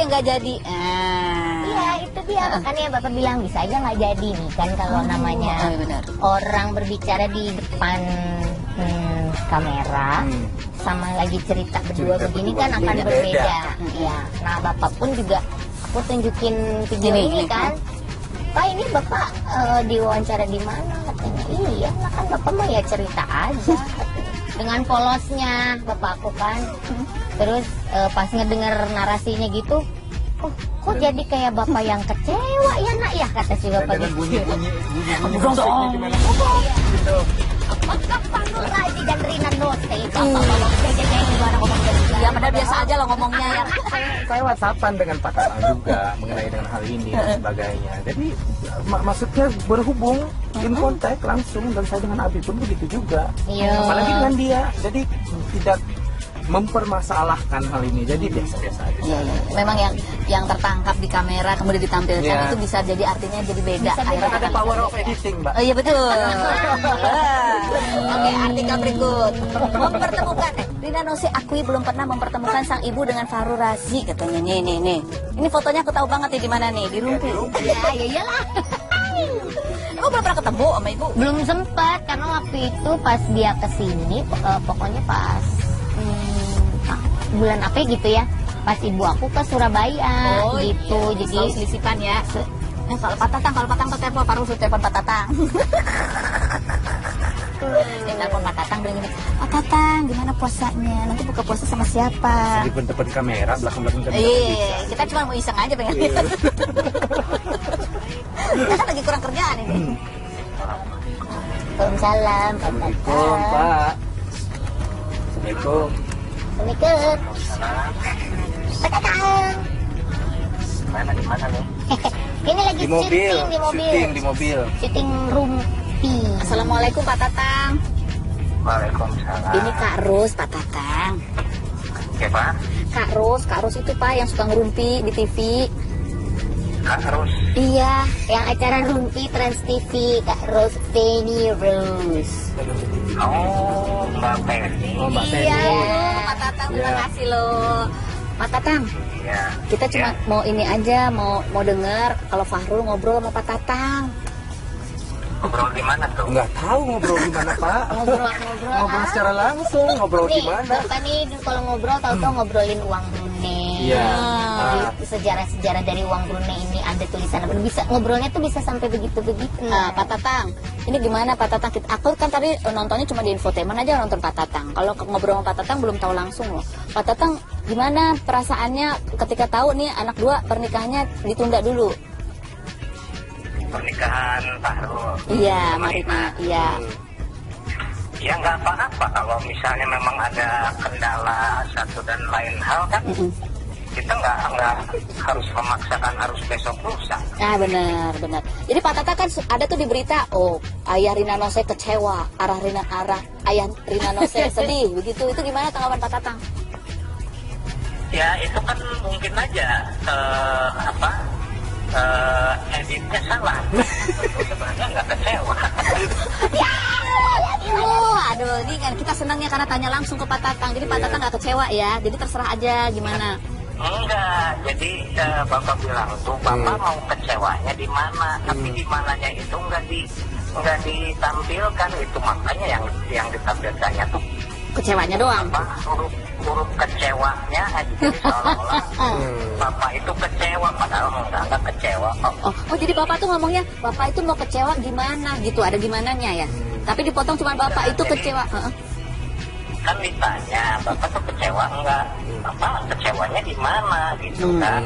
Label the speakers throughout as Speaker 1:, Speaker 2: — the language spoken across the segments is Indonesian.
Speaker 1: nggak jadi.
Speaker 2: Iya, itu dia. Makanya Bapak bilang bisa aja nggak jadi nih kan kalau namanya
Speaker 1: benar.
Speaker 2: orang berbicara di depan kamera sama lagi cerita berdua begini kan akan berbeda. Iya. Nah, Bapak pun juga aku tunjukin video ini kan. Pak, ini Bapak diwawancara di mana? Katanya, iya, nah kan Bapak mah ya cerita aja. Dengan polosnya Bapak aku kan. Terus pas ngedenger narasinya gitu, kok jadi kayak Bapak yang kecewa ya nak ya, kata si Bapak gitu.
Speaker 3: Bunyi
Speaker 2: Panggul aja dan Rina Nose. Bapak gimana ngomong dari
Speaker 1: Ya padahal biasa aja lo ngomongnya ya.
Speaker 3: saya whatsappan dengan Pak Kanal juga mengenai dengan hal ini dan sebagainya. Jadi maksudnya berhubung in kontak langsung, dan saya dengan Abi pun begitu juga.
Speaker 2: Iya.
Speaker 3: Apalagi dengan dia. Jadi tidak mempermasalahkan hal ini, jadi biasa-biasa aja.
Speaker 1: Iya, iya. Memang yang tertangkap di kamera kemudian ditampilkan itu bisa jadi artinya jadi beda.
Speaker 2: Bisa
Speaker 3: Ada power of editing, Mbak.
Speaker 1: Oh iya betul. Oke, artikel berikut. Mempertemukan Rina Nose akui belum pernah mempertemukan sang ibu dengan Fahrul Razi katanya. Nih. Ini fotonya aku tahu banget nih di mana nih, di Rumpi.
Speaker 2: Ya iyalah.
Speaker 1: Oh, belum pernah ketemu sama ibu?
Speaker 2: Belum sempat karena waktu itu pas dia kesini, pokoknya pas bulan apa gitu ya, pas ibu aku ke Surabaya gitu.
Speaker 1: Iya.
Speaker 2: Jadi
Speaker 1: selisipan ya. Kalau Pak Tatang tuh telepon, Fahrul suruh telepon Pak Tatang. Dia telepon Pak Tatang bilang gini, Pak Tatang gimana puasanya? Nanti buka puasa sama siapa?
Speaker 3: Di depan kamera, belakang kamera.
Speaker 1: Iya, kita cuma mau iseng aja pengen lihat. Kita kan lagi kurang kerjaan ini.
Speaker 2: Waalaikumsalam, Pak
Speaker 3: Assalamualaikum,
Speaker 2: Tatang.
Speaker 3: Pak. Assalamualaikum.
Speaker 2: Assalamualaikum. Pak Tatang.
Speaker 3: Mana di mana nih?
Speaker 2: Ini lagi
Speaker 3: Di mobil.
Speaker 2: syuting
Speaker 3: Di mobil.
Speaker 2: Syuting Rumpi.
Speaker 1: Assalamualaikum Pak Tatang.
Speaker 3: Waalaikumsalam.
Speaker 1: Ini Kak Ros, Pak Tatang.
Speaker 3: Ya, Pak.
Speaker 1: Kak Ros itu Pak yang suka ngerumpi di TV.
Speaker 3: Kak Ros.
Speaker 2: Iya, yang acara Rumpi Trans TV, Kak Rose Penny Rose.
Speaker 3: Oh, Mbak Penny. Oh, Mbak Penny.
Speaker 1: Iya, Pak Tatang, terima kasih loh. Pak Tatang,
Speaker 3: Ya.
Speaker 1: kita cuma mau ini aja, mau dengar kalau Fahrul ngobrol sama Pak Tatang.
Speaker 3: Ngobrol di mana tuh? Nggak tahu ngobrol di mana, Pak. Ngobrol secara langsung, ngobrol di
Speaker 2: Nih,
Speaker 3: mana?
Speaker 2: Bapak nih kalau ngobrol tahu-tahu ngobrolin uang Brunei.
Speaker 3: Iya.
Speaker 2: Sejarah-sejarah dari uang Brunei ini ada tulisan apa? Bisa ngobrolnya tuh bisa sampai begitu-begitu.
Speaker 1: Nah, Pak Tatang, ini gimana Pak Tatang? Aku kan tadi nontonnya cuma di infotainment aja nonton Pak Tatang. Kalau ngobrol sama Pak Tatang belum tahu langsung loh. Pak Tatang, gimana perasaannya ketika tahu nih anak dua pernikahannya ditunda dulu?
Speaker 4: Pernikahan Fahrul.
Speaker 1: Iya, Marina. Iya.
Speaker 4: Ya nggak apa-apa kalau misalnya memang ada kendala satu dan lain hal kan. Kita nggak harus memaksakan harus besok lusa.
Speaker 1: Nah, benar. Jadi Pak Tatang kan ada tuh di berita, ayah Rina Nose kecewa, ayah Rina Nose sedih, begitu. Itu gimana tanggapan Pak Tatang?
Speaker 4: Ya itu kan mungkin aja editnya salah. Sebenarnya nggak kecewa.
Speaker 1: Aduh, ini kan kita senangnya karena tanya langsung ke Pak Tatang. Jadi Pak Tatang nggak kecewa ya. Jadi terserah aja gimana.
Speaker 4: Enggak, jadi Bapak bilang tuh Bapak mau kecewanya di mana, tapi di mananya itu nggak ditampilkan, itu makanya yang ditampilkannya tuh
Speaker 1: Kecewanya doang.
Speaker 4: huruf kecewanya aja, jadi seolah-olah Bapak itu kecewa padahal nggak kecewa.
Speaker 1: Oh, jadi Bapak tuh ngomongnya Bapak itu mau kecewa gimana gitu, ada gimananya ya. Tapi dipotong cuma Bapak itu kecewa.
Speaker 4: Kan ditanya Bapak tuh kecewa enggak, Bapak kecewanya di mana gitu kan.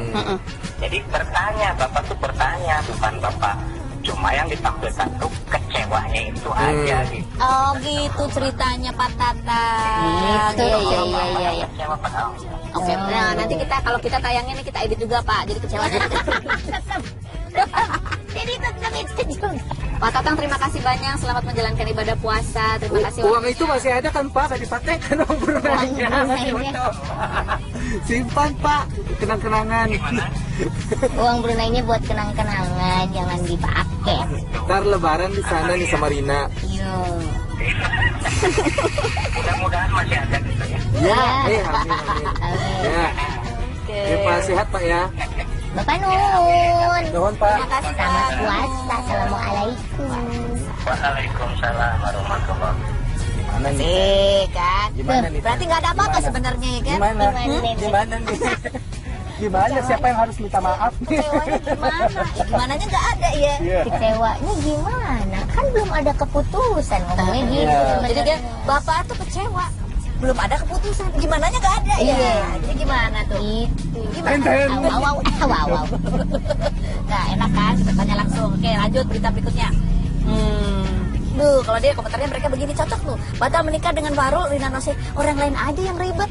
Speaker 4: Jadi Bapak tuh bertanya, bukan Bapak cuma yang ditampilkan tuh kecewanya itu aja gitu.
Speaker 1: Oh gitu ceritanya Pak Tatang. Iya.
Speaker 4: Kecewa padahal.
Speaker 1: Oke, nah nanti kalau kita tayangnya nih kita edit juga Pak, jadi kecewanya.
Speaker 2: Jadi tetap itu juga.
Speaker 1: Pak Tatang terima kasih banyak, selamat menjalankan ibadah puasa. Terima kasih.
Speaker 3: Uang itu masih ada kan, Pak? Tadi dipakai kan uang Brunei-nya. Simpan, Pak. Kenang-kenangan.
Speaker 2: Uang Brunei-nya buat kenang-kenangan, jangan dipakai.
Speaker 3: Ntar lebaran di sana nih sama Rina.
Speaker 2: Yo.
Speaker 4: Mudah-mudahan masih ada gitu ya.
Speaker 3: Ya, amin. Ya.
Speaker 1: Oke, Oke.
Speaker 3: Ya, Pak, sehat Pak ya.
Speaker 2: Bapak Nun.
Speaker 3: Nuhun Pak.
Speaker 1: Terima kasih,
Speaker 2: Selamat
Speaker 1: Pak.
Speaker 2: puasa. Assalamualaikum.
Speaker 4: Waalaikumsalam warahmatullahi wabarakatuh.
Speaker 3: Gimana nih?
Speaker 1: Kan?
Speaker 3: Gimana nih?
Speaker 1: Berarti nggak ada apa-apa
Speaker 3: Gimana?
Speaker 1: sebenarnya ya kan?
Speaker 3: Gimana?
Speaker 2: Gimana?
Speaker 3: Gimana nih? Gimana? Siapa yang harus minta maaf nih?
Speaker 1: Kecewanya gimana? Ya, gimananya nggak ada ya.
Speaker 3: Iya.
Speaker 2: Kecewanya gimana? Kan belum ada keputusan ngomongnya
Speaker 3: Iya.
Speaker 2: gitu.
Speaker 1: Jadi dia bapak tuh kecewa. Belum ada keputusan. Gimananya nggak ada ya.
Speaker 2: Iya.
Speaker 1: Jadi gimana tuh?
Speaker 2: Itu.
Speaker 1: Gimana?
Speaker 2: Wow.
Speaker 1: Nah, enak kan? Kita tanya langsung. Oke, lanjut berita berikutnya. Duh, kalau dia komentarnya mereka begini cocok tuh. Batal menikah dengan Farul, Rina Nose. Orang lain aja yang ribet.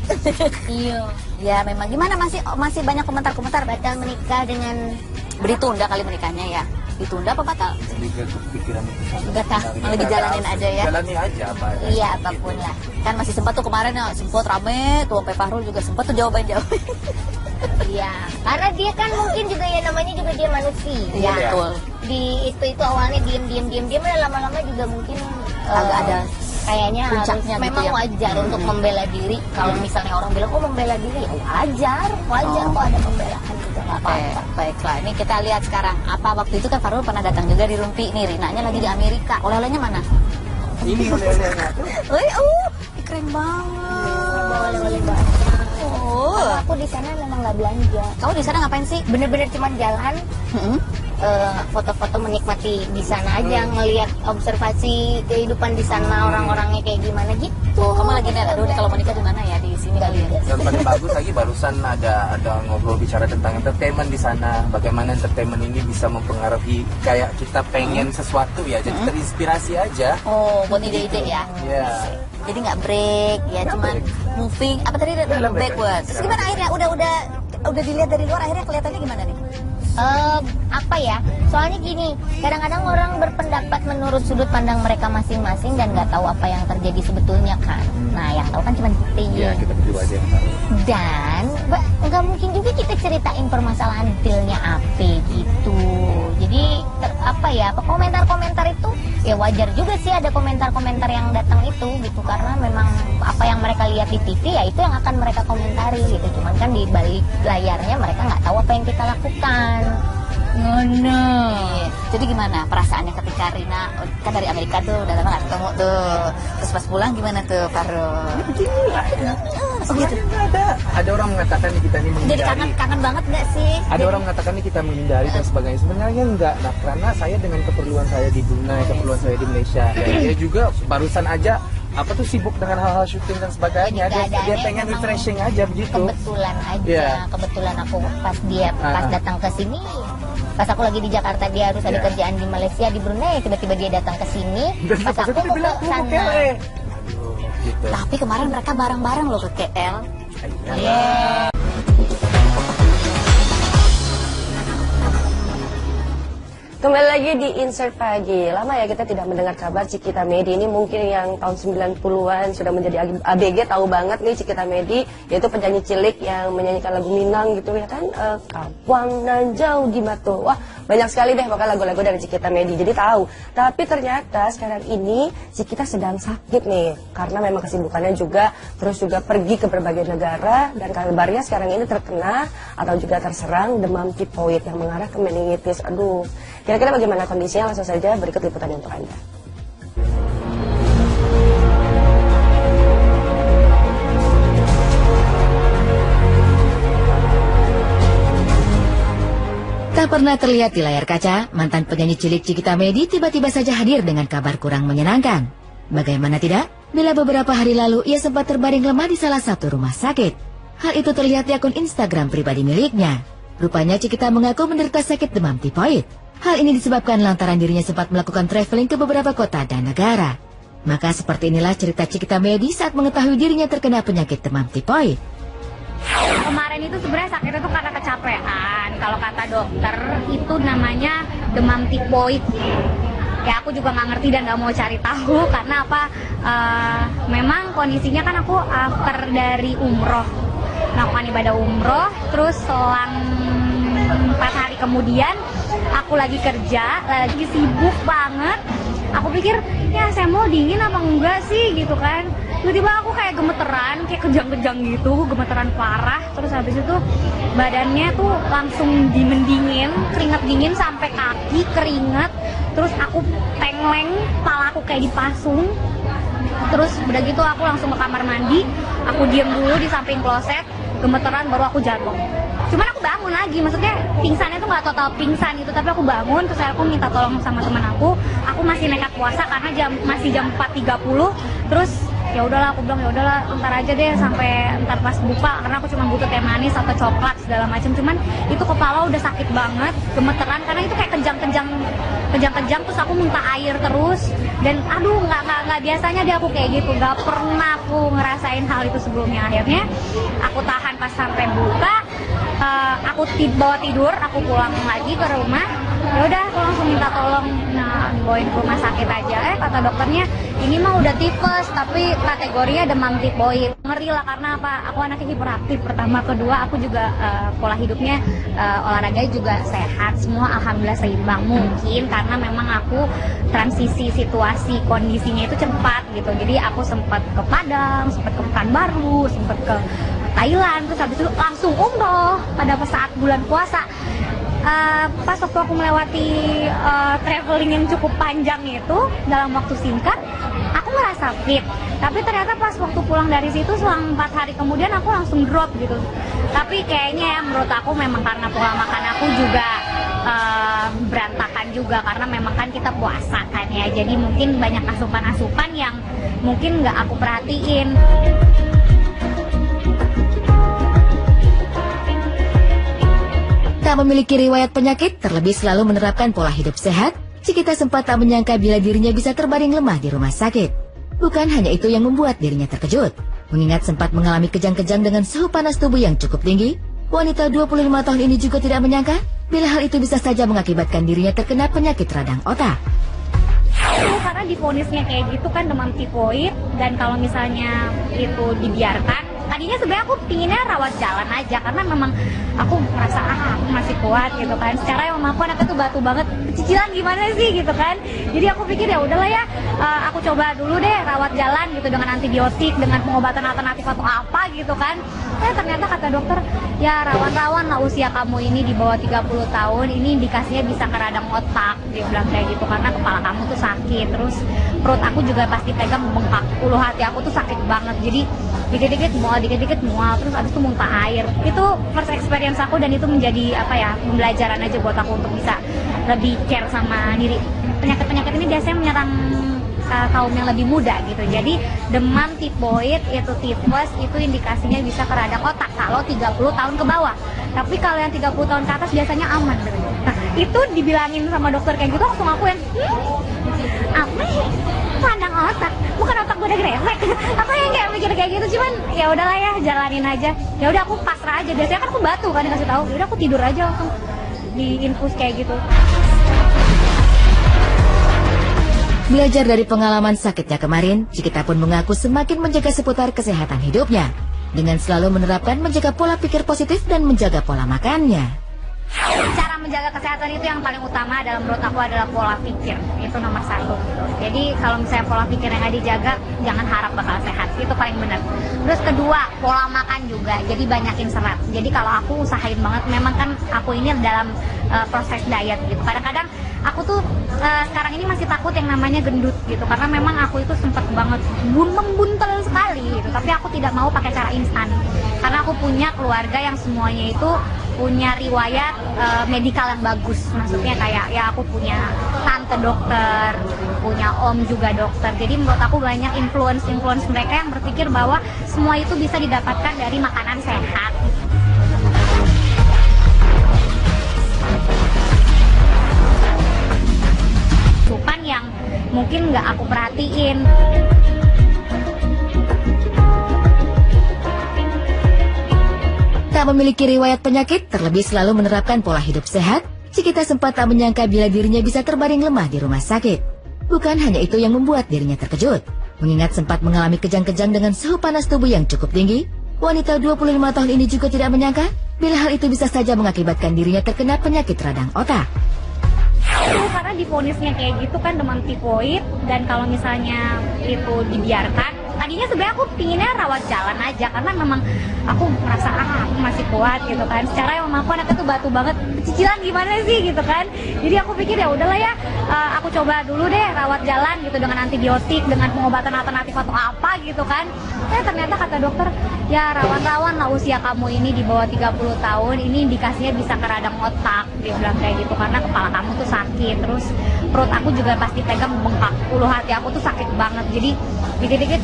Speaker 2: Iya.
Speaker 1: Ya, memang gimana masih banyak komentar-komentar.
Speaker 2: Batal menikah dengan
Speaker 1: Ditunda kali menikahnya ya. Ditunda apa batal?
Speaker 3: Lebih ke pikiran itu sama.
Speaker 2: Nggak tahu.
Speaker 1: Lagi jalanin aja ya.
Speaker 3: Jalani aja apa adanya.
Speaker 2: iya apapun lah.
Speaker 1: Kan masih sempat tuh kemarin ya, sempat rame tuh sampai Farul juga sempat tuh jawaban.
Speaker 2: Iya. Karena dia kan mungkin juga ya namanya juga dia manusia.
Speaker 1: Iya, betul.
Speaker 2: Di itu awalnya diem lama-lama juga mungkin
Speaker 1: Agak ada
Speaker 2: kayaknya
Speaker 1: puncaknya gitu
Speaker 2: memang
Speaker 1: ya.
Speaker 2: wajar untuk membela diri. Kalau misalnya orang bilang membela diri, ya wajar kok ada pembelaan juga nggak
Speaker 1: Oke,
Speaker 2: apa-apa.
Speaker 1: baiklah. Ini kita lihat sekarang. Apa waktu itu kan Farul pernah datang juga di Rumpi. Nih, Rinanya lagi di Amerika. Oleh-olehnya mana?
Speaker 3: Ini oleh-olehnya tuh.
Speaker 1: Wih, keren banget.
Speaker 2: Boleh banget.
Speaker 1: Oh,
Speaker 2: Kalau aku di sana memang nggak belanja.
Speaker 1: kamu di sana ngapain sih?
Speaker 2: Bener-bener cuma jalan, foto-foto menikmati di sana aja, ngelihat observasi kehidupan di sana, orang-orangnya kayak gimana gitu.
Speaker 1: Oh, kamu lagi lihat, aduh, kalau mau nikah di mana ya? Di sini kali ya.
Speaker 3: Dan paling bagus lagi barusan ada ngobrol bicara tentang entertainment di sana. Bagaimana entertainment ini bisa mempengaruhi kayak kita pengen sesuatu ya. Jadi terinspirasi aja.
Speaker 1: Oh, buat ide-ide ya.
Speaker 3: Iya.
Speaker 1: Jadi nggak break ya,
Speaker 3: Nggak
Speaker 1: cuman
Speaker 3: break.
Speaker 1: moving. Apa tadi?
Speaker 3: Dalam break.
Speaker 1: Backwards. Terus gimana akhirnya? Udah dilihat dari luar, akhirnya kelihatannya gimana nih?
Speaker 2: Apa ya? Soalnya gini, kadang-kadang orang berpendapat menurut sudut pandang mereka masing-masing dan nggak tahu apa yang terjadi sebetulnya kan. Nah, yang tahu kan cuma kita.
Speaker 3: Iya, kita berdua aja yang tahu.
Speaker 2: Dan nggak mungkin juga kita ceritain permasalahan detailnya apa gitu. Jadi komentar-komentar itu ya wajar juga sih ada komentar-komentar yang datang itu gitu, karena memang apa yang mereka lihat di TV ya itu yang akan mereka komentari gitu. Cuman kan di balik layarnya mereka nggak tahu apa yang kita lakukan. Ngono.
Speaker 1: Iya. Jadi gimana perasaannya ketika Rina kan dari Amerika tuh udah lama gak ketemu tuh. Terus pas pulang gimana tuh Farul?
Speaker 3: Beginilah ya.
Speaker 1: Oh gitu.
Speaker 3: Ada orang mengatakan nih kita ini menghindari.
Speaker 1: Jadi kangen banget nggak sih?
Speaker 3: Ada orang mengatakan nih kita menghindari dan sebagainya. Sebenarnya enggak. Nah, karena saya dengan keperluan saya di Brunei, keperluan saya di Malaysia, dan dia juga barusan aja sibuk dengan hal-hal syuting dan sebagainya.
Speaker 2: Jadi
Speaker 3: Dia
Speaker 2: keadaannya
Speaker 3: pengen
Speaker 2: memang
Speaker 3: refreshing aja begitu.
Speaker 2: Kebetulan aja,
Speaker 3: Iya.
Speaker 2: kebetulan aku pas datang ke sini, pas aku lagi di Jakarta dia harus ada
Speaker 3: Iya.
Speaker 2: kerjaan di Malaysia di Brunei, tiba-tiba dia datang ke sini,
Speaker 3: Dan
Speaker 2: pas aku
Speaker 3: dia bilang,
Speaker 2: ke
Speaker 3: "Lu mau
Speaker 2: sana.
Speaker 3: KL." Aduh, gitu.
Speaker 1: Tapi kemarin mereka bareng-bareng loh ke KL.
Speaker 3: Iya.
Speaker 5: Kembali lagi di Insert Pagi. Lama ya kita tidak mendengar kabar Cikita Medi. Ini mungkin yang tahun 90-an sudah menjadi ABG, tahu banget nih Cikita Medi, yaitu penyanyi cilik yang menyanyikan lagu Minang gitu ya kan, Kawang nan jauh di Batu. Wah, banyak sekali deh pokoknya lagu-lagu dari Cikita Medi. Jadi tahu. Tapi ternyata sekarang ini Cikita sedang sakit nih, karena memang kesibukannya juga, terus juga pergi ke berbagai negara, dan kabarnya sekarang ini terkena atau juga terserang demam tipoid yang mengarah ke meningitis. Aduh, kira-kira bagaimana kondisinya? Langsung saja berikut liputannya untuk Anda.
Speaker 6: Tak pernah terlihat di layar kaca, mantan penyanyi cilik Cikita Medi tiba-tiba saja hadir dengan kabar kurang menyenangkan. Bagaimana tidak, bila beberapa hari lalu ia sempat terbaring lemah di salah satu rumah sakit. Hal itu terlihat di akun Instagram pribadi miliknya. Rupanya Cikita mengaku menderita sakit demam tipoid. Hal ini disebabkan lantaran dirinya sempat melakukan traveling ke beberapa kota dan negara. Maka seperti inilah cerita Cikita Medi saat mengetahui dirinya terkena penyakit demam tipoid.
Speaker 7: Kemarin itu sebenarnya sakitnya tuh karena kecapean. Kalau kata dokter itu namanya demam tipoid. Ya aku juga nggak ngerti dan nggak mau cari tahu karena apa? Memang kondisinya kan aku after dari umroh, melakukan ibadah umroh, terus selang 4 hari kemudian aku lagi kerja, lagi sibuk banget. Aku pikir ya saya mau dingin apa enggak sih gitu kan. tiba-tiba aku kayak gemeteran, kayak kejang-kejang gitu, gemeteran parah. Terus habis itu badannya tuh langsung dingin, keringat dingin sampai kaki keringat. Terus aku tengleng, kepala aku kayak dipasung. Terus udah gitu aku langsung ke kamar mandi, aku diem dulu di samping kloset, gemeteran baru aku jatuh. Cuman aku bangun lagi, maksudnya pingsannya tuh nggak total pingsan gitu, tapi aku bangun, terus aku minta tolong sama teman aku masih nekat puasa karena masih jam 4.30, terus ya udahlah aku bilang ya udahlah ntar aja deh sampai ntar pas buka karena aku cuma butuh teh manis atau coklat segala macam. Cuman itu kepala udah sakit banget, gemeteran karena itu kayak kejang-kejang terus aku muntah air terus dan aduh nggak biasanya deh aku kayak gitu, nggak pernah aku ngerasain hal itu sebelumnya. Akhirnya aku tahan pas sampai buka, aku bawa tidur, aku pulang lagi ke rumah. Ya udah aku langsung minta tolong dibawain ke rumah sakit aja. Kata dokternya ini mah udah tipes tapi kategorinya demam tipoid. Ngeri lah karena apa? Aku anaknya hiperaktif pertama, kedua aku juga pola hidupnya olahraga juga sehat, semua alhamdulillah seimbang. Mungkin karena memang aku transisi situasi kondisinya itu cepat gitu. Jadi aku sempat ke Padang, sempat ke Pekanbaru, sempat ke Thailand, terus habis itu langsung umroh pada saat bulan puasa. Pas waktu aku melewati traveling yang cukup panjang itu dalam waktu singkat, aku ngerasa fit. Tapi ternyata pas waktu pulang dari situ selang 4 hari kemudian aku langsung drop gitu. Tapi kayaknya ya menurut aku memang karena pola makan aku juga berantakan juga karena memang kan kita puasa kan ya. Jadi mungkin banyak asupan-asupan yang mungkin nggak aku perhatiin.
Speaker 6: Tak memiliki riwayat penyakit, terlebih selalu menerapkan pola hidup sehat, Cikita sempat tak menyangka bila dirinya bisa terbaring lemah di rumah sakit. Bukan hanya itu yang membuat dirinya terkejut. Mengingat sempat mengalami kejang-kejang dengan suhu panas tubuh yang cukup tinggi, wanita 25 tahun ini juga tidak menyangka bila hal itu bisa saja mengakibatkan dirinya terkena penyakit radang otak.
Speaker 7: Karena divonisnya kayak gitu kan demam tipoid, dan kalau misalnya itu dibiarkan, tadinya sebenarnya aku pinginnya rawat jalan aja karena memang aku merasa aku masih kuat gitu kan. Secara emang aku anaknya tuh batu banget, cicilan gimana sih gitu kan. Jadi aku pikir ya udahlah ya, aku coba dulu deh rawat jalan gitu dengan antibiotik, dengan pengobatan alternatif atau apa gitu kan. Ternyata kata dokter, ya rawan-rawan lah usia kamu ini di bawah 30 tahun, ini indikasinya bisa ke radang otak. Dia bilang kayak gitu karena kepala kamu tuh sakit, terus perut aku juga pasti pegang bengkak, ulu hati aku tuh sakit banget. Jadi dikit-dikit mual, terus abis itu muntah air. Itu first experience aku dan itu menjadi apa ya, pembelajaran aja buat aku untuk bisa lebih care sama diri. Penyakit-penyakit ini biasanya menyerang kaum yang lebih muda gitu. Jadi demam tipoid itu tifus itu indikasinya bisa ke radang otak kalau 30 tahun ke bawah. Tapi kalau yang 30 tahun ke atas biasanya aman. Nah, itu dibilangin sama dokter kayak gitu langsung aku yang apa? Radang otak, bukan otak gue udah gresek. Aku yang kayak mikir kayak gitu, cuman ya udahlah ya, jalanin aja. Ya udah aku pasrah aja. Biasanya kan aku batu kan dikasih tahu. Ya udah aku tidur aja langsung diinfus kayak gitu.
Speaker 6: Belajar dari pengalaman sakitnya kemarin, Cikita pun mengaku semakin menjaga seputar kesehatan hidupnya dengan selalu menerapkan menjaga pola pikir positif dan menjaga pola makannya.
Speaker 7: Cara menjaga kesehatan itu yang paling utama dalam menurut aku adalah pola pikir. Itu nomor 1 gitu. Jadi kalau misalnya pola pikir yang nggak dijaga, jangan harap bakal sehat. Itu paling benar. Terus kedua, pola makan juga. Jadi banyakin serat. Jadi kalau aku usahain banget, memang kan aku ini dalam proses diet gitu. Kadang-kadang aku tuh sekarang ini masih takut yang namanya gendut gitu. Karena memang aku itu sempat banget membuntel sekali gitu. Tapi aku tidak mau pakai cara instan. Karena aku punya keluarga yang semuanya itu punya riwayat medikal yang bagus. Maksudnya kayak ya aku punya tante dokter, punya om juga dokter. Jadi menurut aku banyak influence mereka yang berpikir bahwa semua itu bisa didapatkan dari makanan sehat. Asupan yang mungkin nggak aku perhatiin.
Speaker 6: Tak memiliki riwayat penyakit, terlebih selalu menerapkan pola hidup sehat, Cikita sempat tak menyangka bila dirinya bisa terbaring lemah di rumah sakit. Bukan hanya itu yang membuat dirinya terkejut. Mengingat sempat mengalami kejang-kejang dengan suhu panas tubuh yang cukup tinggi, wanita 25 tahun ini juga tidak menyangka bila hal itu bisa saja mengakibatkan dirinya terkena penyakit radang otak.
Speaker 7: Karena divonisnya kayak gitu kan demam tipoid, dan kalau misalnya itu dibiarkan, tadinya sebenarnya aku pinginnya rawat jalan aja karena memang aku merasa aku masih kuat gitu kan. Secara emang aku anaknya tuh batu banget, cicilan gimana sih gitu kan. Jadi aku pikir ya udahlah ya, aku coba dulu deh rawat jalan gitu dengan antibiotik, dengan pengobatan alternatif atau apa gitu kan. Ternyata kata dokter, ya rawan-rawan lah usia kamu ini di bawah 30 tahun, ini indikasinya bisa ke radang otak, dia bilang kayak gitu, karena kepala kamu tuh sakit, terus perut aku juga pasti pegang bengkak, ulu hati aku tuh sakit banget, jadi dikit-dikit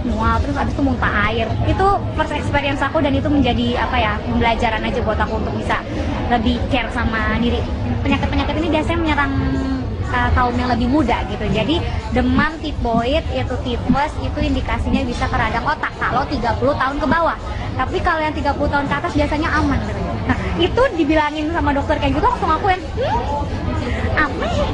Speaker 7: mual, terus abis itu muntah air. Itu first experience aku dan itu menjadi apa ya, pembelajaran aja buat aku untuk bisa lebih care sama diri. Penyakit-penyakit ini biasanya menyerang kaum yang lebih muda gitu. Jadi demam tipoid itu tipes itu indikasinya bisa ke radang otak kalau 30 tahun ke bawah. Tapi kalau yang 30 tahun ke atas biasanya aman. Nah, itu dibilangin sama dokter kayak gitu langsung aku yang apa ya?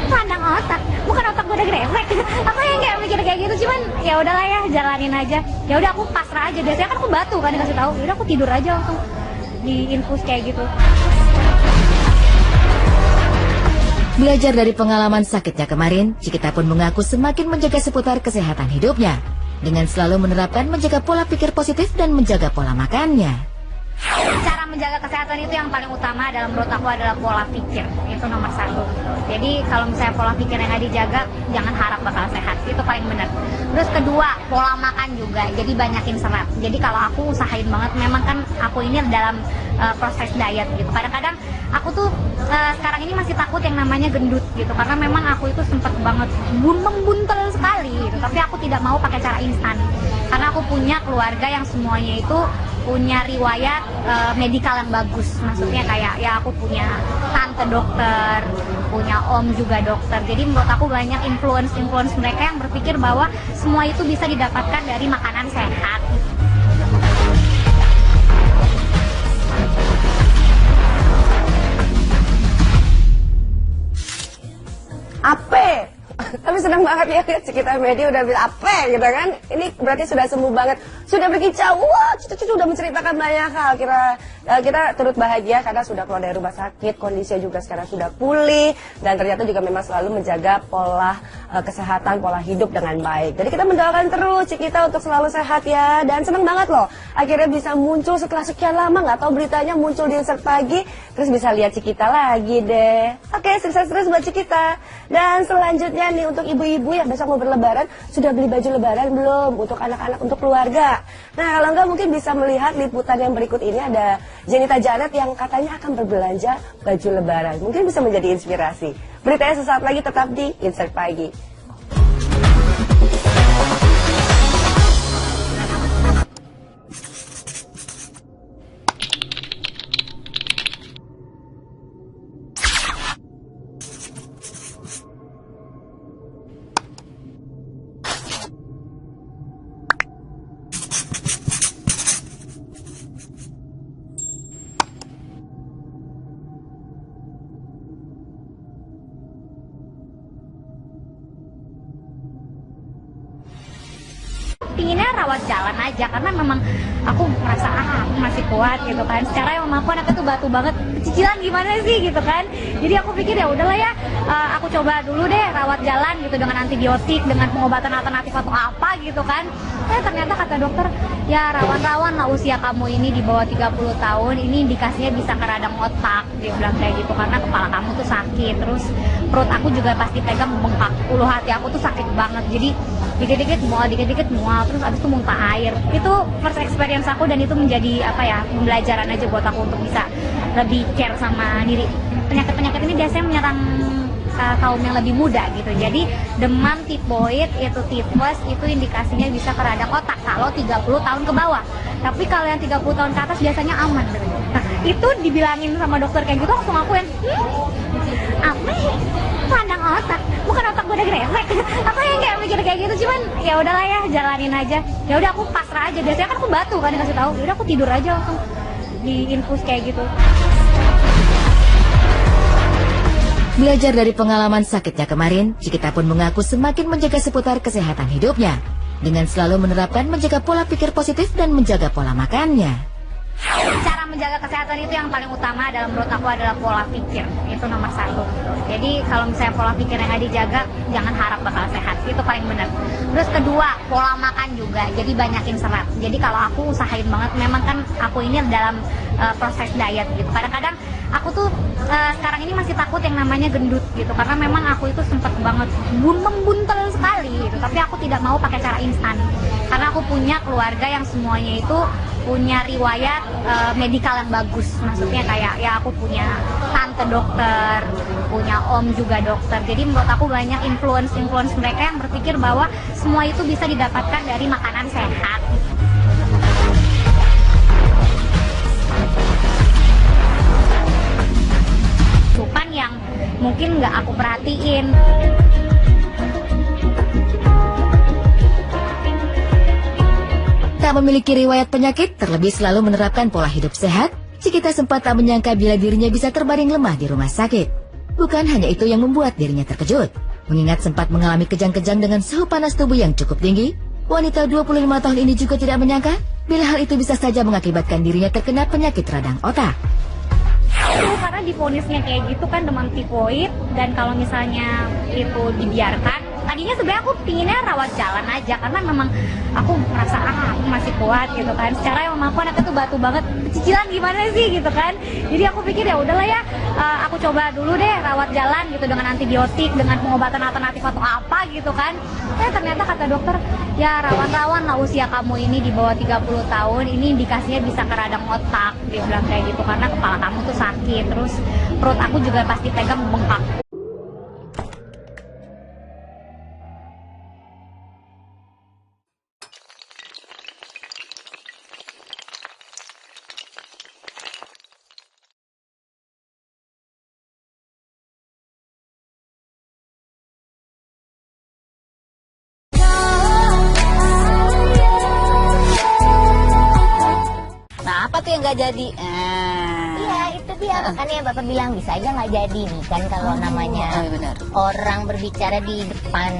Speaker 7: Radang otak. Bukan otak gue udah gresek. Aku yang kayak mikir kayak gitu, cuman ya udahlah ya, jalanin aja. Ya udah aku pasrah aja. Biasanya kan aku batu kan dikasih tahu. Ya udah aku tidur aja langsung diinfus kayak gitu.
Speaker 6: Belajar dari pengalaman sakitnya kemarin, Cikita pun mengaku semakin menjaga seputar kesehatan hidupnya dengan selalu menerapkan menjaga pola pikir positif dan menjaga pola makannya.
Speaker 7: Cara menjaga kesehatan itu yang paling utama dalam menurut aku adalah pola pikir, itu nomor 1. Jadi kalau misalnya pola pikir yang nggak dijaga, jangan harap bakal sehat, itu paling benar. Terus kedua, pola makan juga, jadi banyakin serat. Jadi kalau aku usahain banget, memang kan aku ini dalam proses diet gitu. Kadang-kadang aku tuh sekarang ini masih takut yang namanya gendut gitu, karena memang aku itu sempat banget membuntel sekali gitu. Tapi aku tidak mau pakai cara instan, karena aku punya keluarga yang semuanya itu punya riwayat medikal yang bagus. Maksudnya kayak ya aku punya tante dokter, punya om juga dokter. Jadi menurut aku banyak influence mereka yang berpikir bahwa semua itu bisa didapatkan dari makanan sehat.
Speaker 5: Ape. Tapi senang banget ya lihat Cikita Medi udah bilang ape gitu kan. Ini berarti sudah sembuh banget, sudah berkicau. Wah, cucu-cucu udah menceritakan banyak hal. Kita turut bahagia karena sudah keluar dari rumah sakit, kondisinya juga sekarang sudah pulih, dan ternyata juga memang selalu menjaga pola kesehatan, pola hidup dengan baik. Jadi kita mendoakan terus Cikita untuk selalu sehat ya. Dan senang banget loh, akhirnya bisa muncul setelah sekian lama, nggak tahu beritanya muncul di Insert Pagi, terus bisa lihat Cikita lagi deh. Oke, sukses terus buat Cikita. Dan selanjutnya nih untuk ibu-ibu yang besok mau berlebaran, sudah beli baju lebaran belum? Untuk anak-anak, untuk keluarga. Nah, kalau enggak mungkin bisa melihat liputan yang berikut ini, ada Jenita Janet yang katanya akan berbelanja baju lebaran. Mungkin bisa menjadi inspirasi. Beritanya sesaat lagi, tetap di Insert Pagi.
Speaker 7: Pinginnya rawat jalan aja karena memang aku merasa aku masih kuat gitu kan. Secara emang aku anaknya tuh batu banget, cicilan gimana sih gitu kan. Jadi aku pikir ya udahlah ya, aku coba dulu deh rawat jalan gitu dengan antibiotik, dengan pengobatan alternatif atau apa gitu kan. Ternyata kata dokter, ya rawan-rawan lah usia kamu ini di bawah 30 tahun, ini indikasinya bisa ke radang otak, dia bilang kayak gitu, karena kepala kamu tuh sakit, terus perut aku juga pasti pegang bengkak, ulu hati aku tuh sakit banget, jadi dikit-dikit mual, terus abis itu muntah air. Itu first experience aku dan itu menjadi apa ya, pembelajaran aja buat aku untuk bisa lebih care sama diri. Penyakit-penyakit ini biasanya menyerang kaum yang lebih muda gitu. Jadi demam tipoid itu tipes itu indikasinya bisa ke radang otak kalau 30 tahun ke bawah. Tapi kalau yang 30 tahun ke atas biasanya aman. Nah, itu dibilangin sama dokter kayak gitu langsung aku yang apa ya? Radang otak. Bukan otak gue udah gresek. Aku yang kayak mikir kayak gitu, cuman ya udahlah ya, jalanin aja. Ya udah aku pasrah aja. Biasanya kan aku batu kan dikasih tahu. Ya udah aku tidur aja langsung diinfus kayak gitu.
Speaker 6: Belajar dari pengalaman sakitnya kemarin, Cikita pun mengaku semakin menjaga seputar kesehatan hidupnya dengan selalu menerapkan menjaga pola pikir positif dan menjaga pola makannya.
Speaker 7: Cara menjaga kesehatan itu yang paling utama dalam menurut aku adalah pola pikir. Itu nomor 1. Jadi kalau misalnya pola pikir yang nggak dijaga, jangan harap bakal sehat. Itu paling benar. Terus kedua, pola makan juga. Jadi banyakin serat. Jadi kalau aku usahain banget, memang kan aku ini dalam proses diet gitu. Kadang-kadang aku tuh sekarang ini masih takut yang namanya gendut gitu. Karena memang aku itu sempat banget membuntel sekali gitu. Tapi aku tidak mau pakai cara instan. Karena aku punya keluarga yang semuanya itu punya riwayat medikal yang bagus. Maksudnya kayak ya aku punya tante dokter, punya om juga dokter. Jadi menurut aku banyak influence mereka yang berpikir bahwa semua itu bisa didapatkan dari makanan sehat. Cuman yang mungkin nggak aku perhatiin.
Speaker 6: Tak memiliki riwayat penyakit, terlebih selalu menerapkan pola hidup sehat, Cikita sempat tak menyangka bila dirinya bisa terbaring lemah di rumah sakit. Bukan hanya itu yang membuat dirinya terkejut. Mengingat sempat mengalami kejang-kejang dengan suhu panas tubuh yang cukup tinggi, wanita 25 tahun ini juga tidak menyangka bila hal itu bisa saja mengakibatkan dirinya terkena penyakit radang otak.
Speaker 7: Karena divonisnya kayak gitu kan, demam tipoid, dan kalau misalnya itu dibiarkan, tadinya sebenarnya aku pinginnya rawat jalan aja karena memang aku merasa aku masih kuat gitu kan. Secara yang aku anaknya tuh batu banget, cicilan gimana sih gitu kan. Jadi aku pikir ya udahlah ya, aku coba dulu deh rawat jalan gitu dengan antibiotik, dengan pengobatan alternatif atau apa gitu kan. Ternyata kata dokter, ya rawan-rawan lah usia kamu ini di bawah 30 tahun, ini indikasinya bisa ke radang otak. Dia bilang kayak gitu karena kepala kamu tuh sakit, terus perut aku juga pasti pegang bengkak.
Speaker 1: Nah, apa tuh yang nggak jadi?
Speaker 2: Iya, itu dia. Makanya Bapak bilang bisa aja nggak jadi nih kan kalau namanya
Speaker 1: benar.
Speaker 2: orang berbicara di depan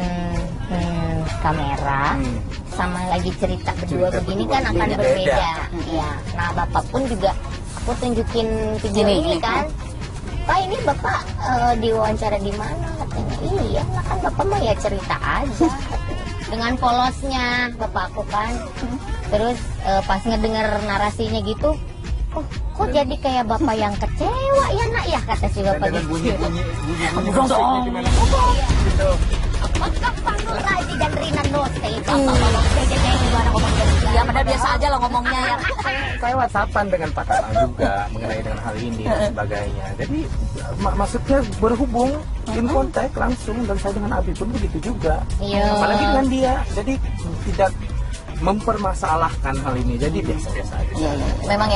Speaker 2: kamera sama lagi cerita berdua begini kan akan berbeda. Iya. Nah, Bapak pun juga aku tunjukin video ini kan. Pak, ini Bapak diwawancara di mana? Katanya, iya, kan Bapak mah ya cerita aja. Dengan polosnya Bapak aku kan. Terus pas ngedenger narasinya gitu, oh, kok jadi kayak Bapak yang kecewa ya nak ya, kata si Bapak gitu.
Speaker 3: bunyi
Speaker 2: Panggul lagi dan Rina Note itu.
Speaker 1: Ya padahal biasa aja lo ngomongnya ya.
Speaker 3: Saya whatsappan dengan Pak Kakak juga mengenai dengan hal ini dan sebagainya. Jadi maksudnya berhubung in kontak langsung, dan saya dengan Abi pun begitu juga.
Speaker 2: Iya.
Speaker 3: Apalagi dengan dia. Jadi tidak mempermasalahkan hal ini, jadi biasa-biasa aja.
Speaker 1: Iya, iya. Memang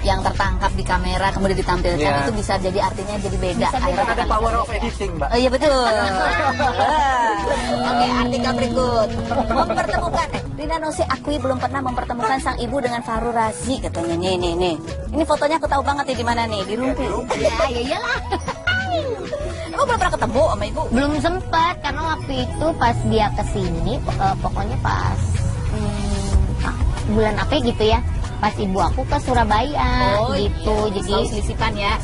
Speaker 1: yang tertangkap di kamera kemudian ditampilkan itu bisa jadi artinya jadi beda.
Speaker 3: Kan ada power of editing, Mbak.
Speaker 1: Oh iya betul. Oke, artikel berikut. Mempertemukan Rina Nose akui belum pernah mempertemukan sang ibu dengan Fahrul Razi katanya. Nih. Ini fotonya aku tahu banget nih di mana nih, di Rumpi.
Speaker 2: Ya iyalah.
Speaker 1: Oh, belum pernah ketemu sama ibu?
Speaker 2: Belum sempat karena waktu itu pas dia kesini, pokoknya pas bulan apa gitu ya, pas ibu aku ke Surabaya gitu.
Speaker 1: Iya.
Speaker 2: Jadi
Speaker 1: selisipan ya.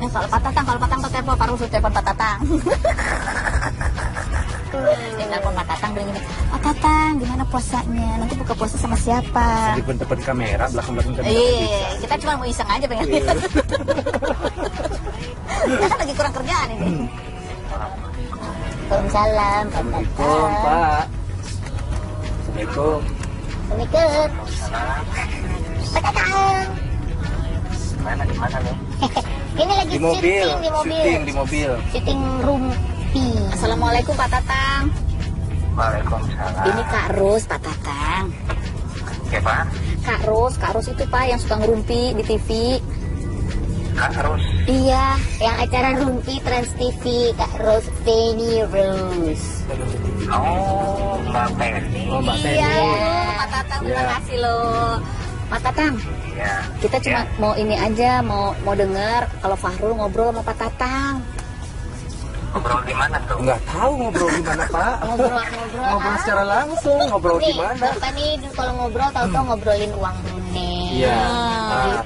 Speaker 1: Kalau Pak Tatang tuh telepon Fahrul, suruh telepon Pak Tatang. Dia telepon Pak Tatang bilang gini, Pak Tatang gimana puasanya? Nanti buka puasa sama siapa?
Speaker 3: Di depan kamera, belakang kamera.
Speaker 1: Iya, kita cuma mau iseng aja pengen lihat. Kita kan lagi kurang kerjaan ini.
Speaker 2: Waalaikumsalam, Pak
Speaker 3: Assalamualaikum,
Speaker 2: Tatang.
Speaker 3: Pak. Assalamualaikum.
Speaker 2: Assalamualaikum. Pak Tatang.
Speaker 4: Di mana nih?
Speaker 2: Ini lagi
Speaker 3: Di mobil,
Speaker 2: syuting
Speaker 3: di mobil.
Speaker 2: Syuting Rumpi.
Speaker 1: Assalamualaikum Pak Tatang.
Speaker 4: Waalaikumsalam.
Speaker 1: Ini Kak Ros, Pak Tatang.
Speaker 4: Ya, Pak.
Speaker 1: Kak Ros itu Pak yang suka ngerumpi di TV.
Speaker 4: Kak Ros.
Speaker 2: Iya, yang acara Rumpi Trans TV, Kak Rose Penny Rose.
Speaker 4: Oh, Mbak Penny.
Speaker 3: Oh, Mbak Penny.
Speaker 1: Iya, Pak Tatang, terima kasih loh. Pak Tatang,
Speaker 4: Ya.
Speaker 1: kita cuma mau ini aja, mau dengar kalau Fahrul ngobrol sama Pak Tatang.
Speaker 4: Ngobrol di mana tuh?
Speaker 3: Nggak tahu ngobrol di mana, Pak.
Speaker 2: Ngobrol
Speaker 3: Ngobrol secara langsung, ngobrol di
Speaker 2: nih,
Speaker 3: mana?
Speaker 2: Bapak nih kalau ngobrol tahu-tahu ngobrolin uang Brunei.
Speaker 3: Iya.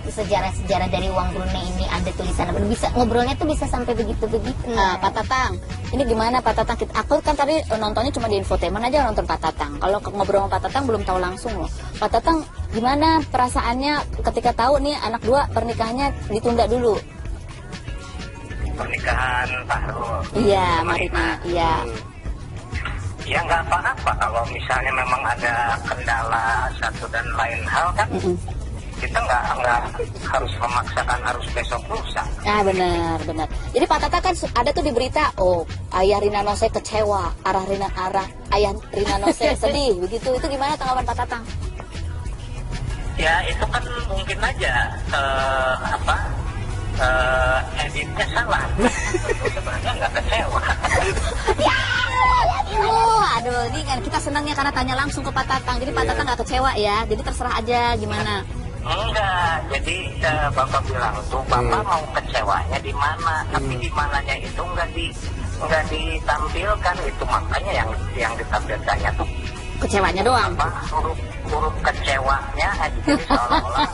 Speaker 2: Gitu, sejarah-sejarah dari uang Brunei ini ada tulisan apa? Bisa ngobrolnya tuh bisa sampai begitu-begitu.
Speaker 1: Pak Tatang, ini gimana Pak Tatang? Aku kan tadi nontonnya cuma di infotainment aja nonton Pak Tatang. Kalau ngobrol sama Pak Tatang belum tahu langsung loh. Pak Tatang, gimana perasaannya ketika tahu nih anak 2 pernikahannya ditunda dulu?
Speaker 4: Pernikahan Fahrul.
Speaker 1: Iya, Marina. Iya.
Speaker 4: Ya nggak apa-apa kalau misalnya memang ada kendala satu dan lain hal kan. Kita nggak harus memaksakan harus besok lusa.
Speaker 1: Ah, benar. Jadi Pak Tatang kan ada tuh di berita, ayah Rina Nose kecewa, ayah Rina Nose sedih, begitu. Itu gimana tanggapan Pak Tatang?
Speaker 4: Ya itu kan mungkin aja editnya salah. Sebenarnya nggak kecewa.
Speaker 1: Aduh, ini kan kita senangnya karena tanya langsung ke Pak Tatang. Jadi Pak Tatang nggak kecewa ya. Jadi terserah aja gimana.
Speaker 4: Enggak, jadi Bapak bilang tuh Bapak mau kecewanya di mana, tapi di mananya itu nggak ditampilkan, itu makanya yang ditampilkannya tuh
Speaker 1: Kecewanya doang.
Speaker 4: huruf kecewanya aja, jadi seolah-olah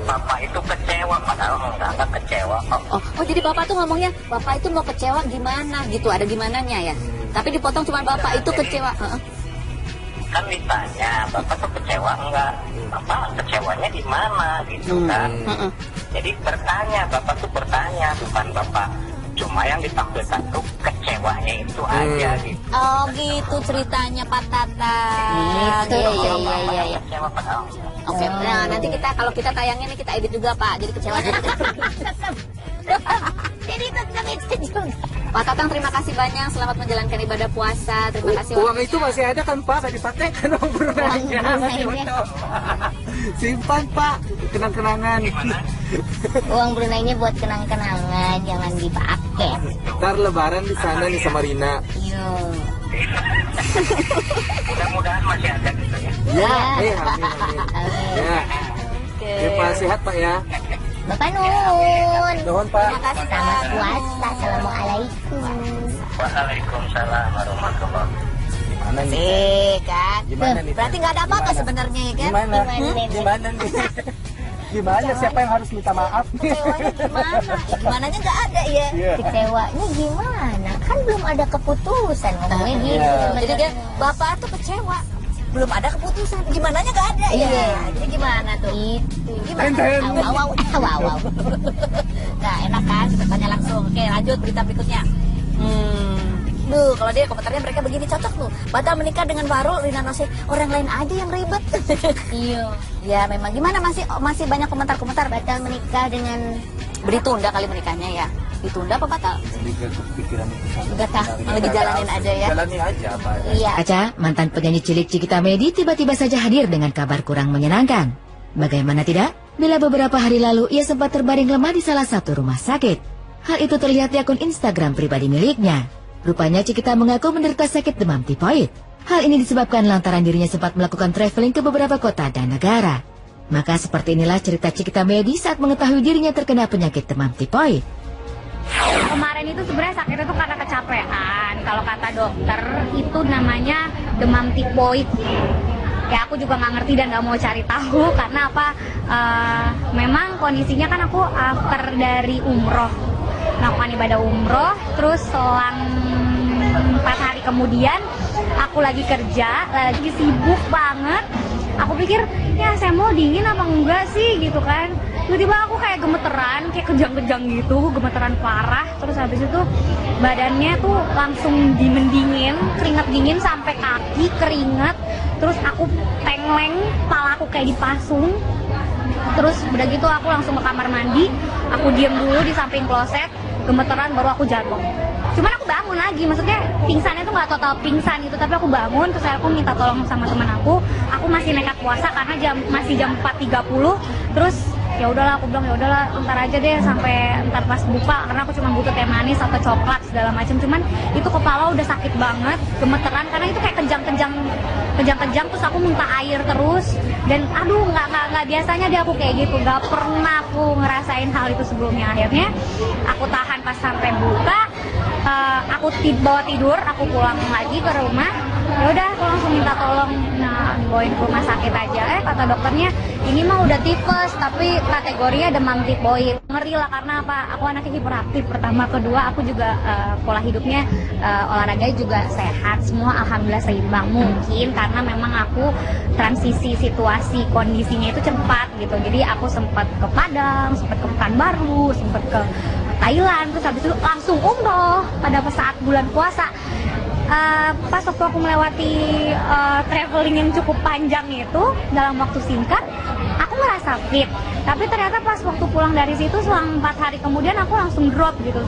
Speaker 4: Bapak itu kecewa, padahal enggak kecewa kok.
Speaker 1: Oh, jadi Bapak tuh ngomongnya Bapak itu mau kecewa gimana gitu, ada gimananya ya. Tapi dipotong cuma Bapak itu kecewa.
Speaker 4: Kan ditanya Bapak tuh kecewa enggak, Bapak kecewanya di mana gitu kan. Jadi Bapak tuh bertanya, bukan Bapak cuma yang ditampilkan tuh kecewanya itu aja gitu.
Speaker 1: Oh gitu ceritanya Pak Tatang.
Speaker 2: Gitu.
Speaker 1: Iya.
Speaker 4: Kecewa padahal.
Speaker 1: Oke, nah nanti kalau kita tayangin nih kita edit juga Pak, jadi kecewanya.
Speaker 2: Jadi tetap itu juga.
Speaker 1: Pak Tatang terima kasih banyak, selamat menjalankan ibadah puasa. Terima kasih.
Speaker 3: Uang itu masih ada kan Pak? Saya dipakai uang Brunei-nya. Simpan Pak, kenang-kenangan.
Speaker 2: Uang Brunei-nya buat kenang-kenangan, jangan dipakai.
Speaker 3: Ntar lebaran di sana nih sama Rina.
Speaker 2: Iya.
Speaker 4: Mudah-mudahan masih ada gitu ya.
Speaker 3: Ya, amin. Ya. Pak sehat Pak ya.
Speaker 2: Bapak Nun.
Speaker 3: Nuhun Pak.
Speaker 1: Terima kasih
Speaker 2: Selamat
Speaker 1: Pak.
Speaker 2: puasa. Assalamualaikum.
Speaker 4: Waalaikumsalam warahmatullahi wabarakatuh.
Speaker 3: Gimana nih?
Speaker 1: Kan?
Speaker 3: Gimana nih?
Speaker 1: Berarti nggak ada apa-apa sebenarnya ya kan?
Speaker 3: Gimana? Gimana nih? Gimana? Siapa yang harus minta maaf nih?
Speaker 1: Kecewanya gimana? Gimananya nggak ada ya.
Speaker 2: Kecewanya gimana? Kan belum ada keputusan ngomongnya gitu.
Speaker 1: Jadi dia Bapak tuh kecewa. Belum ada keputusan. Gimananya nggak ada ya. Jadi gimana tuh?
Speaker 2: Itu.
Speaker 1: Gimana? Wow. Nah, enak kan? Kita tanya langsung. Oke, lanjut berita berikutnya. Duh, kalau dia komentarnya mereka begini cocok tuh. Batal menikah dengan Fahrul, Rina Nose. Orang lain aja yang ribet.
Speaker 2: Iya.
Speaker 1: Ya, memang gimana masih banyak komentar-komentar
Speaker 2: Batal menikah dengan
Speaker 1: ditunda kali menikahnya ya. Ditunda apa batal?
Speaker 3: Pikiran itu
Speaker 2: enggak tahu.
Speaker 1: Lagi jalanin aja ya.
Speaker 3: Jalani aja Pak.
Speaker 2: Iya.
Speaker 6: Kaca, mantan penyanyi cilik Cikita Medi tiba-tiba saja hadir dengan kabar kurang menyenangkan. Bagaimana tidak? Bila beberapa hari lalu ia sempat terbaring lemah di salah satu rumah sakit. Hal itu terlihat di akun Instagram pribadi miliknya. Rupanya Cikita mengaku menderita sakit demam tipoid. Hal ini disebabkan lantaran dirinya sempat melakukan traveling ke beberapa kota dan negara. Maka seperti inilah cerita Cikita Medi saat mengetahui dirinya terkena penyakit demam tipoid.
Speaker 7: Kemarin itu sebenarnya sakitnya tuh karena kecapean. Kalau kata dokter itu namanya demam tipoid. Ya aku juga nggak ngerti dan nggak mau cari tahu karena apa? Memang kondisinya kan aku after dari umroh, melakukan ibadah umroh, terus selang 4 hari kemudian aku lagi kerja, lagi sibuk banget. Aku pikir ya saya mau dingin apa enggak sih gitu kan. Tiba-tiba aku kayak gemeteran, kayak kejang-kejang gitu, gemeteran parah. Terus habis itu badannya tuh langsung dingin, keringet dingin sampai kaki keringet. Terus aku tengleng, kepala aku kayak dipasung. Terus udah gitu aku langsung ke kamar mandi, aku diem dulu di samping kloset, gemeteran baru aku jatuh. Cuman aku bangun lagi, maksudnya pingsannya tuh nggak total pingsan gitu, tapi aku bangun, terus aku minta tolong sama teman aku masih nekat puasa karena masih jam 4.30, terus ya udahlah aku bilang ya udahlah ntar aja deh sampai ntar pas buka karena aku cuma butuh teh manis atau coklat segala macam. Cuman itu kepala udah sakit banget, gemeteran karena itu kayak kejang-kejang terus aku muntah air terus dan aduh nggak biasanya deh aku kayak gitu, nggak pernah aku ngerasain hal itu sebelumnya. Akhirnya aku tahan pas sampai buka, aku bawa tidur, aku pulang lagi ke rumah. Ya udah aku langsung minta tolong. Nah bawain ke rumah sakit aja, kata dokternya ini mah udah tipes tapi kategorinya demam tipoid. Ngeri lah karena apa? Aku anaknya hiperaktif pertama, kedua aku juga pola hidupnya olahraga juga sehat, semua alhamdulillah seimbang. Mungkin karena memang aku transisi situasi kondisinya itu cepat gitu, jadi aku sempat ke Padang, sempat ke Pekanbaru, sempat ke Thailand, terus habis itu langsung umroh pada saat bulan puasa. Pas waktu aku melewati traveling yang cukup panjang itu dalam waktu singkat, aku ngerasa fit. Tapi ternyata pas waktu pulang dari situ selang 4 hari kemudian aku langsung drop gitu.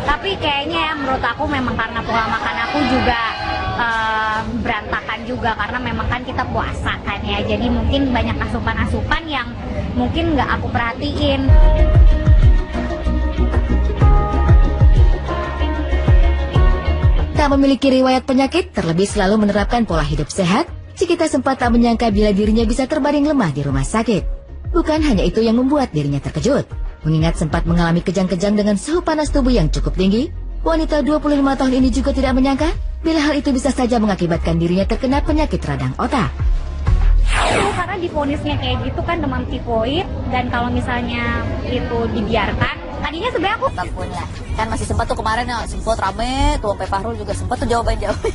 Speaker 7: Tapi kayaknya ya menurut aku memang karena pola makan aku juga berantakan juga, karena memang kan kita puasa kan ya. Jadi mungkin banyak asupan-asupan yang mungkin nggak aku perhatiin.
Speaker 6: Tak memiliki riwayat penyakit, terlebih selalu menerapkan pola hidup sehat, Cikita sempat tak menyangka bila dirinya bisa terbaring lemah di rumah sakit. Bukan hanya itu yang membuat dirinya terkejut. Mengingat sempat mengalami kejang-kejang dengan suhu panas tubuh yang cukup tinggi, wanita 25 tahun ini juga tidak menyangka bila hal itu bisa saja mengakibatkan dirinya terkena penyakit radang otak.
Speaker 7: Karena divonisnya kayak gitu kan demam tipoid, dan kalau misalnya itu dibiarkan, tadinya sebenarnya aku
Speaker 1: Apapun lah. Kan masih sempat tuh kemarin ya, sempat rame tuh sampai Fahrul juga sempat tuh jawaban-jawaban.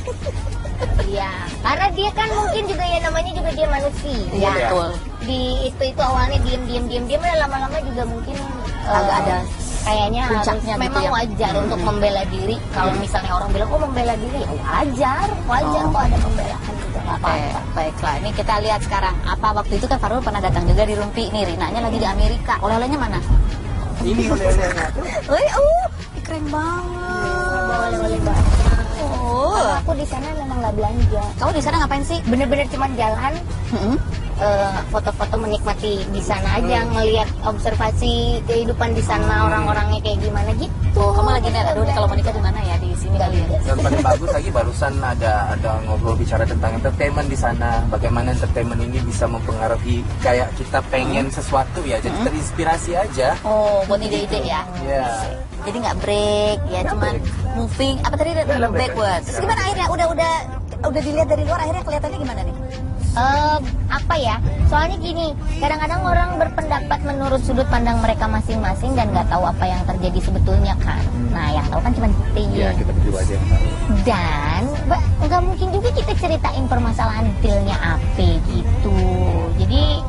Speaker 2: Iya, karena dia kan mungkin juga ya namanya juga dia manusia.
Speaker 1: Iya, betul.
Speaker 2: Di itu awalnya diem, lama-lama juga mungkin
Speaker 1: Agak ada
Speaker 2: kayaknya harus
Speaker 1: puncaknya gitu
Speaker 2: memang
Speaker 1: ya.
Speaker 2: wajar untuk membela diri. Kalau misalnya orang bilang oh membela diri, wajar kok ada pembelaan juga nggak
Speaker 1: Oke,
Speaker 2: apa-apa.
Speaker 1: baiklah. Ini kita lihat sekarang. Apa waktu itu kan Fahrul pernah datang juga di Rumpi. Nih, Rinanya lagi di Amerika. Oleh-olehnya mana?
Speaker 3: Ini oleh-olehnya tuh.
Speaker 1: Wih, keren banget.
Speaker 2: Boleh banget.
Speaker 1: Oh,
Speaker 2: Kalau aku di sana memang nggak belanja.
Speaker 1: kamu di sana ngapain sih?
Speaker 2: Bener-bener cuma jalan, foto-foto menikmati di sana aja, ngelihat observasi kehidupan di sana, orang-orangnya kayak gimana gitu.
Speaker 1: Oh, kamu lagi lihat, aduh, kalau mau nikah di mana ya? Di sini kali ya.
Speaker 3: Dan paling bagus lagi barusan ada ngobrol bicara tentang entertainment di sana. Bagaimana entertainment ini bisa mempengaruhi kayak kita pengen sesuatu ya. Jadi terinspirasi aja.
Speaker 1: Oh, buat ide-ide ya.
Speaker 3: Ya.
Speaker 1: Jadi nggak break ya, cuman moving. Apa tadi? Backward. Terus gimana akhirnya? Udah dilihat dari luar, akhirnya kelihatannya gimana nih?
Speaker 2: Apa ya? Soalnya gini, kadang-kadang orang berpendapat menurut sudut pandang mereka masing-masing dan nggak tahu apa yang terjadi sebetulnya kan. Nah, yang tahu kan cuma kita.
Speaker 3: Iya, kita berdua aja yang tahu.
Speaker 2: Dan nggak mungkin juga kita ceritain permasalahan detailnya apa gitu. Jadi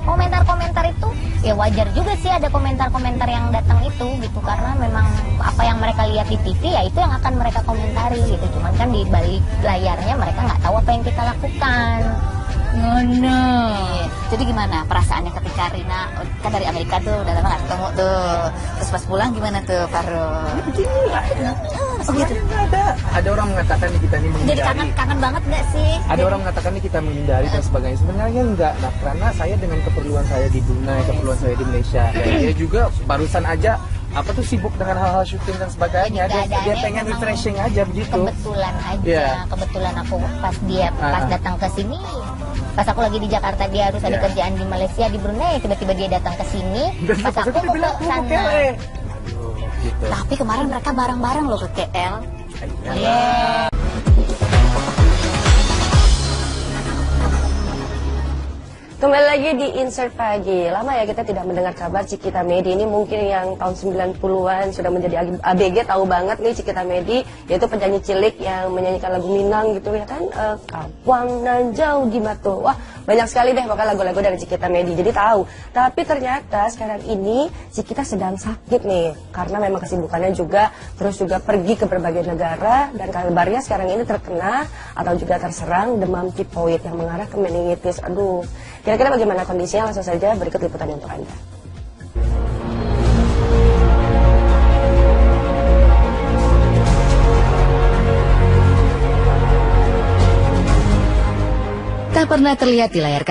Speaker 2: komentar-komentar itu ya wajar juga sih ada komentar-komentar yang datang itu gitu, karena memang apa yang mereka lihat di TV ya itu yang akan mereka komentari gitu. Cuman kan di balik layarnya mereka nggak tahu apa yang kita lakukan.
Speaker 1: Iya. Jadi gimana perasaannya ketika Rina kan dari Amerika tuh udah lama gak ketemu tuh, terus pas pulang gimana tuh Fahrul?
Speaker 3: Oh gitu. Ada orang mengatakan nih kita ini menghindari.
Speaker 1: Jadi kangen banget nggak sih?
Speaker 3: Ada orang mengatakan nih kita menghindari dan sebagainya. Sebenarnya enggak. Nah, karena saya dengan keperluan saya di Brunei, keperluan saya di Malaysia, dan dia juga barusan aja sibuk dengan hal-hal syuting dan sebagainya. Dia pengen refreshing aja begitu.
Speaker 2: Kebetulan aja,
Speaker 3: Yeah.
Speaker 2: Kebetulan aku pas datang ke sini, pas aku lagi di Jakarta dia harus ada kerjaan di Malaysia, di Brunei, tiba-tiba dia datang ke sini, pas aku mau ke sana.
Speaker 3: Gitu.
Speaker 1: Tapi kemarin mereka bareng-bareng loh ke KL.
Speaker 5: Kembali lagi di Insert Pagi. Lama ya kita tidak mendengar kabar Cikita Medi. Ini mungkin yang tahun 90-an sudah menjadi ABG, tahu banget nih Cikita Medi, yaitu penyanyi cilik yang menyanyikan lagu Minang gitu ya kan, Kawang nan jauh di Batu. Wah, banyak sekali deh pokoknya lagu-lagu dari Cikita Medi. Jadi tahu. Tapi ternyata sekarang ini Cikita sedang sakit nih, karena memang kesibukannya juga, terus juga pergi ke berbagai negara, dan kabarnya sekarang ini terkena atau juga terserang demam tipoid yang mengarah ke meningitis. Aduh, kira-kira bagaimana kondisinya? Langsung saja berikut liputannya untuk Anda.
Speaker 6: Tak pernah terlihat di layar